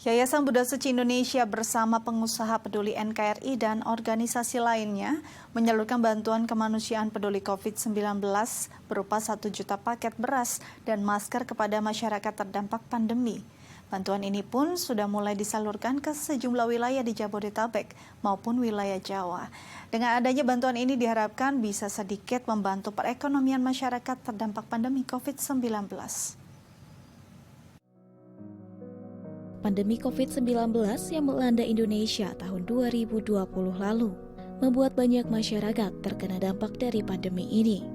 Yayasan Buddha Suci Indonesia bersama pengusaha peduli NKRI dan organisasi lainnya menyalurkan bantuan kemanusiaan peduli COVID-19 berupa 1 juta paket beras dan masker kepada masyarakat terdampak pandemi. Bantuan ini pun sudah mulai disalurkan ke sejumlah wilayah di Jabodetabek maupun wilayah Jawa. Dengan adanya bantuan ini diharapkan bisa sedikit membantu perekonomian masyarakat terdampak pandemi COVID-19. Pandemi COVID-19 yang melanda Indonesia tahun 2020 lalu membuat banyak masyarakat terkena dampak dari pandemi ini.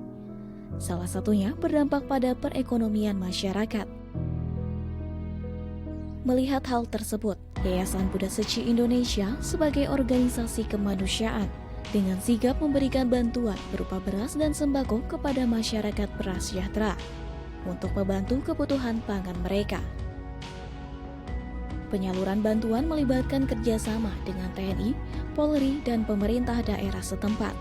Salah satunya berdampak pada perekonomian masyarakat. Melihat hal tersebut, Yayasan Buddha Suci Indonesia sebagai organisasi kemanusiaan dengan sigap memberikan bantuan berupa beras dan sembako kepada masyarakat prasejahtera untuk membantu kebutuhan pangan mereka. Penyaluran bantuan melibatkan kerjasama dengan TNI, Polri, dan pemerintah daerah setempat.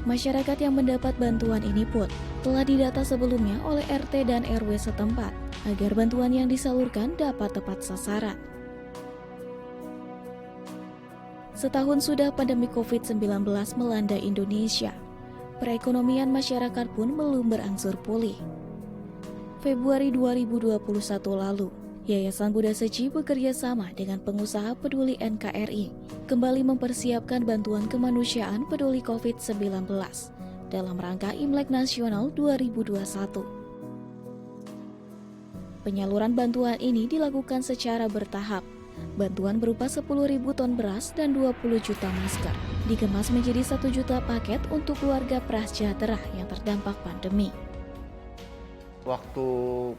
Masyarakat yang mendapat bantuan ini pun telah didata sebelumnya oleh RT dan RW setempat agar bantuan yang disalurkan dapat tepat sasaran. Setahun sudah pandemi COVID-19 melanda Indonesia, perekonomian masyarakat pun belum berangsur pulih. Februari 2021 lalu, Yayasan Buddha Suci bekerja sama dengan pengusaha peduli NKRI kembali mempersiapkan bantuan kemanusiaan peduli COVID-19 dalam rangka Imlek Nasional 2021. Penyaluran bantuan ini dilakukan secara bertahap. Bantuan berupa 10.000 ton beras dan 20 juta masker dikemas menjadi 1 juta paket untuk keluarga prasejahtera yang terdampak pandemi. Waktu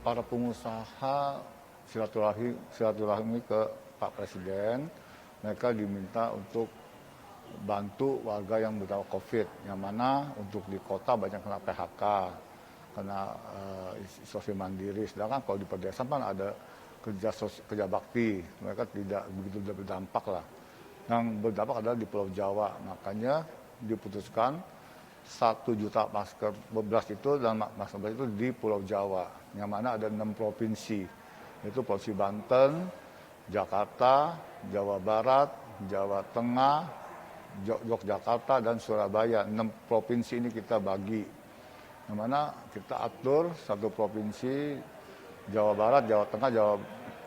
para pengusaha silaturahmi ke Pak Presiden, mereka diminta untuk bantu warga yang berdampak COVID, yang mana untuk di kota banyak kena PHK, kena isolasi mandiri, sedangkan kalau di pedesaan kan ada kerja bakti, mereka tidak begitu berdampak lah. Yang berdampak adalah di Pulau Jawa, makanya diputuskan 1 juta masker beras itu dan masker beras itu di Pulau Jawa, yang mana ada 6 provinsi. Itu Provinsi Banten, Jakarta, Jawa Barat, Jawa Tengah, Yogyakarta, dan Surabaya. 6 provinsi ini kita bagi. Yang mana kita atur satu provinsi, Jawa Barat, Jawa Tengah, Jawa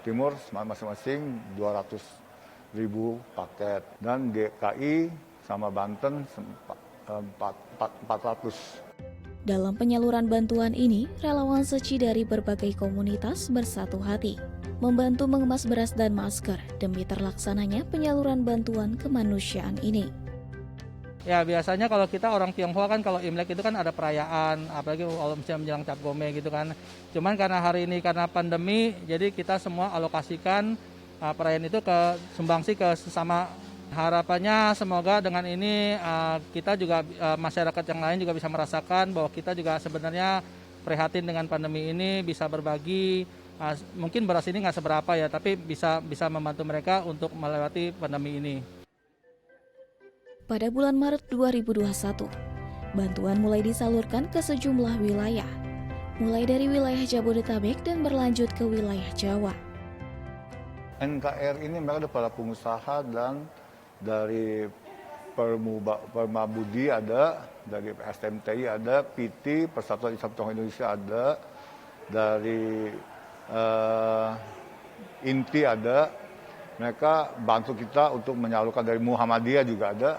Timur, masing-masing 200.000 paket. Dan DKI sama Banten 400. Dalam penyaluran bantuan ini, relawan suci dari berbagai komunitas bersatu hati, membantu mengemas beras dan masker demi terlaksananya penyaluran bantuan kemanusiaan ini. Ya biasanya kalau kita orang Tionghoa kan kalau Imlek itu kan ada perayaan, apalagi kalau misalnya menjelang Cap Gome gitu kan. Cuman karena hari ini karena pandemi, jadi kita semua alokasikan perayaan itu ke sumbangsi ke sesama. Harapannya semoga dengan ini kita juga masyarakat yang lain juga bisa merasakan bahwa kita juga sebenarnya prihatin dengan pandemi ini, bisa berbagi. Mungkin beras ini nggak seberapa ya, tapi bisa membantu mereka untuk melewati pandemi ini. Pada bulan Maret 2021, bantuan mulai disalurkan ke sejumlah wilayah, mulai dari wilayah Jabodetabek dan berlanjut ke wilayah Jawa. NKRI ini mereka ada para pengusaha dan dari Permabudi ada, dari STMTI ada, PT, Persatuan Islam Tionghoa Indonesia ada, dari INTI ada. Mereka bantu kita untuk menyalurkan, dari Muhammadiyah juga ada,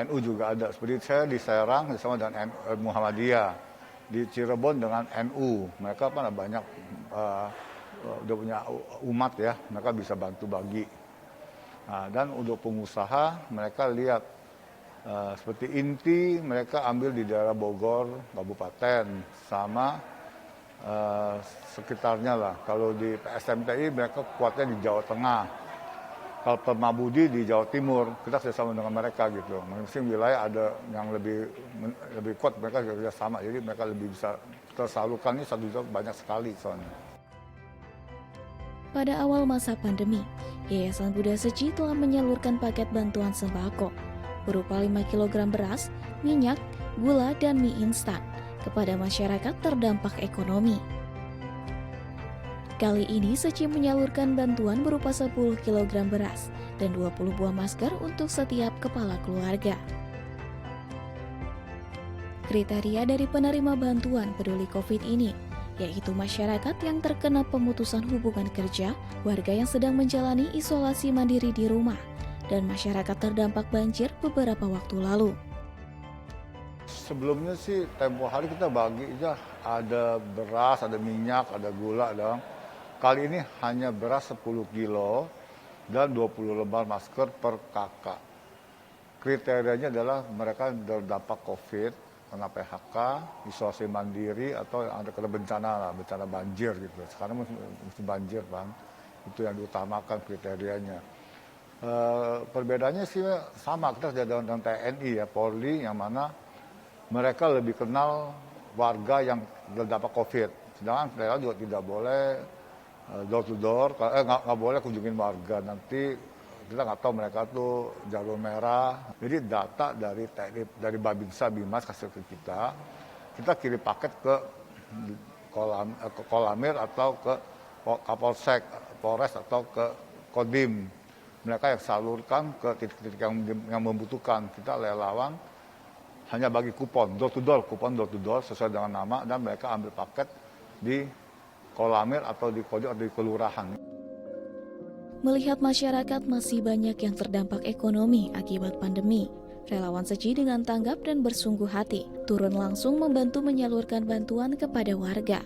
NU juga ada. Seperti saya di Serang bersama dengan Muhammadiyah, di Cirebon dengan NU. Mereka kan banyak udah punya umat ya, mereka bisa bantu bagi. Nah, dan untuk pengusaha mereka lihat seperti INTI, mereka ambil di daerah Bogor, Kabupaten, sama sekitarnya lah. Kalau di SMTI mereka kuatnya di Jawa Tengah. Kalau Permabudi di Jawa Timur, kita kerjasama dengan mereka gitu. Mungkin wilayah ada yang lebih kuat, mereka kerjasama, jadi mereka lebih bisa tersalurkan. Ini 1 juta banyak sekali soalnya. Pada awal masa pandemi, Yayasan Buddha Suci telah menyalurkan paket bantuan sembako berupa 5 kg beras, minyak, gula, dan mie instan kepada masyarakat terdampak ekonomi. Kali ini Seci menyalurkan bantuan berupa 10 kg beras dan 20 buah masker untuk setiap kepala keluarga. Kriteria dari penerima bantuan peduli COVID ini yaitu masyarakat yang terkena pemutusan hubungan kerja, warga yang sedang menjalani isolasi mandiri di rumah, dan masyarakat terdampak banjir beberapa waktu lalu. Sebelumnya sih tempo hari kita bagi aja, ada beras, ada minyak, ada gula. Kali ini hanya beras 10 kilo dan 20 lembar masker per kakak. Kriterianya adalah mereka terdampak COVID, kena PHK, isolasi mandiri, atau yang ada kena bencana banjir gitu. Sekarang mesti banjir, Bang. Itu yang diutamakan kriterianya. Perbedaannya sih sama, kita sudah dengan TNI ya, Polri, yang mana mereka lebih kenal warga yang terdampak COVID. Sedangkan mereka juga tidak boleh door to door, nggak boleh kunjungin warga. Nanti kita nggak tahu mereka tuh jalur merah. Jadi data dari Babinsa Bimas kasih ke kita kirim paket ke Kolamir atau ke Kapolsek, Polres atau ke Kodim. Mereka yang salurkan ke titik-titik yang membutuhkan. Kita relawan hanya bagi kupon door to door sesuai dengan nama, dan mereka ambil paket di Kolamir atau di Kodim atau di kelurahan. Melihat masyarakat masih banyak yang terdampak ekonomi akibat pandemi, relawan Seci dengan tanggap dan bersungguh hati turun langsung membantu menyalurkan bantuan kepada warga.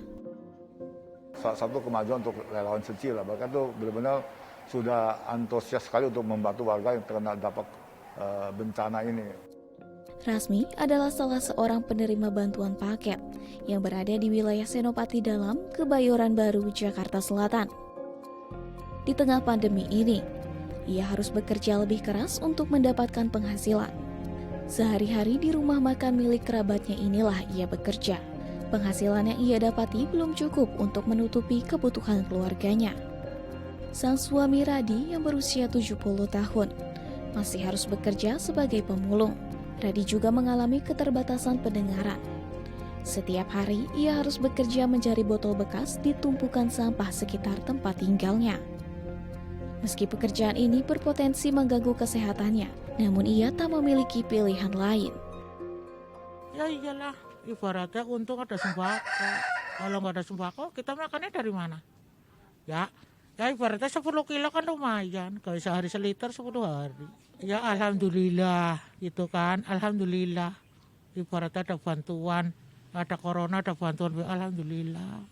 Salah satu kemajuan untuk relawan Seci lah, mereka tuh benar-benar sudah antusias sekali untuk membantu warga yang terkena dampak bencana ini. Rasmi adalah salah seorang penerima bantuan paket yang berada di wilayah Senopati Dalam, Kebayoran Baru, Jakarta Selatan. Di tengah pandemi ini, ia harus bekerja lebih keras untuk mendapatkan penghasilan. Sehari-hari di rumah makan milik kerabatnya inilah ia bekerja. Penghasilan yang ia dapati belum cukup untuk menutupi kebutuhan keluarganya. Sang suami Radi yang berusia 70 tahun masih harus bekerja sebagai pemulung. Radi juga mengalami keterbatasan pendengaran. Setiap hari ia harus bekerja mencari botol bekas di tumpukan sampah sekitar tempat tinggalnya. Meski pekerjaan ini berpotensi mengganggu kesehatannya, namun ia tak memiliki pilihan lain. Ya iyalah, ibaratnya untung ada sembako. Kalau nggak ada sembako, kita makannya dari mana? Ya ibaratnya 10 kilo kan lumayan. Kalau sehari seliter 10 hari. Ya alhamdulillah gitu kan, alhamdulillah. Ibaratnya ada bantuan, ada corona, ada bantuan, alhamdulillah.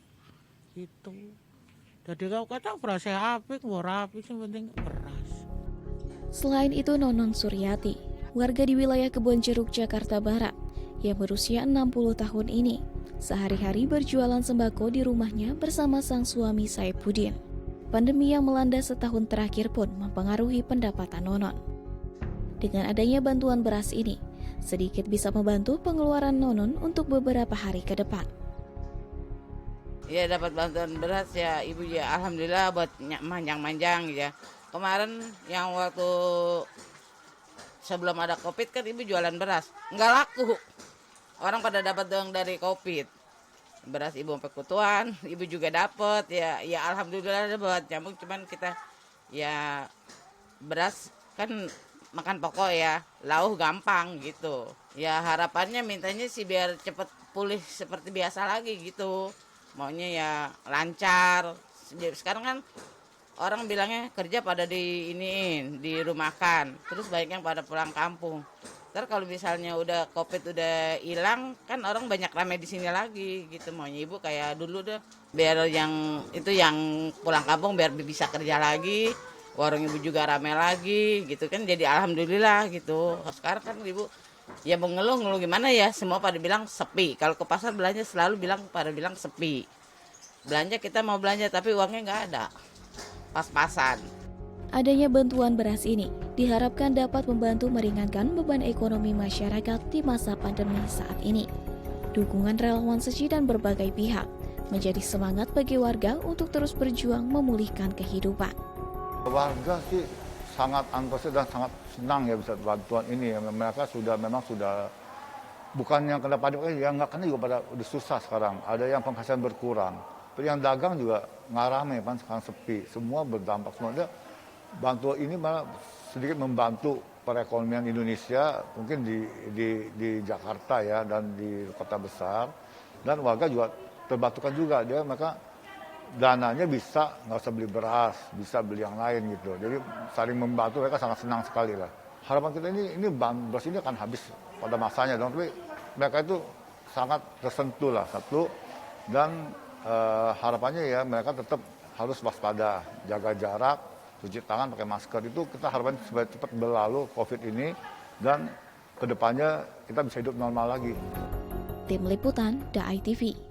Gitu. Jadi kalau kata berasnya apik, rapi, yang penting beras. Selain itu Nonon Suryati, warga di wilayah Kebonjeruk, Jakarta Barat, yang berusia 60 tahun ini, sehari-hari berjualan sembako di rumahnya bersama sang suami Saipuddin. Pandemi yang melanda setahun terakhir pun mempengaruhi pendapatan Nonon. Dengan adanya bantuan beras ini, sedikit bisa membantu pengeluaran Nonon untuk beberapa hari ke depan. Ya dapat bantuan beras ya ibu ya, alhamdulillah buat manjang-manjang ya. Kemarin yang waktu sebelum ada COVID kan ibu jualan beras, nggak laku. Orang pada dapat doang dari COVID. Beras ibu sampai kutuan, ibu juga dapat ya alhamdulillah dapat. Cuman kita ya beras kan makan pokok ya, lauh gampang gitu. Ya harapannya mintanya sih biar cepet pulih seperti biasa lagi gitu. Maunya ya lancar. Sekarang kan orang bilangnya kerja pada dirumahkan. Terus banyak yang pada pulang kampung. Ntar kalau misalnya udah COVID udah hilang, kan orang banyak ramai di sini lagi gitu. Maunya ibu kayak dulu deh, biar yang pulang kampung biar bisa kerja lagi, warung ibu juga ramai lagi gitu kan. Jadi alhamdulillah gitu. Sekarang kan ibu ya mau ngeluh gimana ya, semua pada bilang sepi. Kalau ke pasar belanja selalu pada bilang sepi. Belanja kita mau belanja tapi uangnya nggak ada, pas-pasan. Adanya bantuan beras ini diharapkan dapat membantu meringankan beban ekonomi masyarakat di masa pandemi saat ini. Dukungan relawan Seci dan berbagai pihak menjadi semangat bagi warga untuk terus berjuang memulihkan kehidupan. Warga sih sangat antusias dan sangat senang ya bisa bantuan ini. Mereka memang sudah bukan yang kena pandemi, yang nggak kena juga pada udah susah sekarang. Ada yang penghasilan berkurang. Yang dagang juga nggak rame kan, sekarang sepi, semua berdampak semua. Dia bantuan ini malah sedikit membantu perekonomian Indonesia, mungkin di Jakarta ya dan di kota besar, dan warga juga terbantukan juga, dia mereka dananya bisa nggak usah beli beras, bisa beli yang lain gitu. Jadi saling membantu, mereka sangat senang sekali lah. Harapan kita ini beras ini akan habis pada masanya dong, tapi mereka itu sangat tersentuh lah satu, dan harapannya ya mereka tetap harus waspada, jaga jarak, cuci tangan, pakai masker, itu kita harapkan supaya cepat berlalu COVID ini dan kedepannya kita bisa hidup normal lagi. Tim Liputan, DAI TV.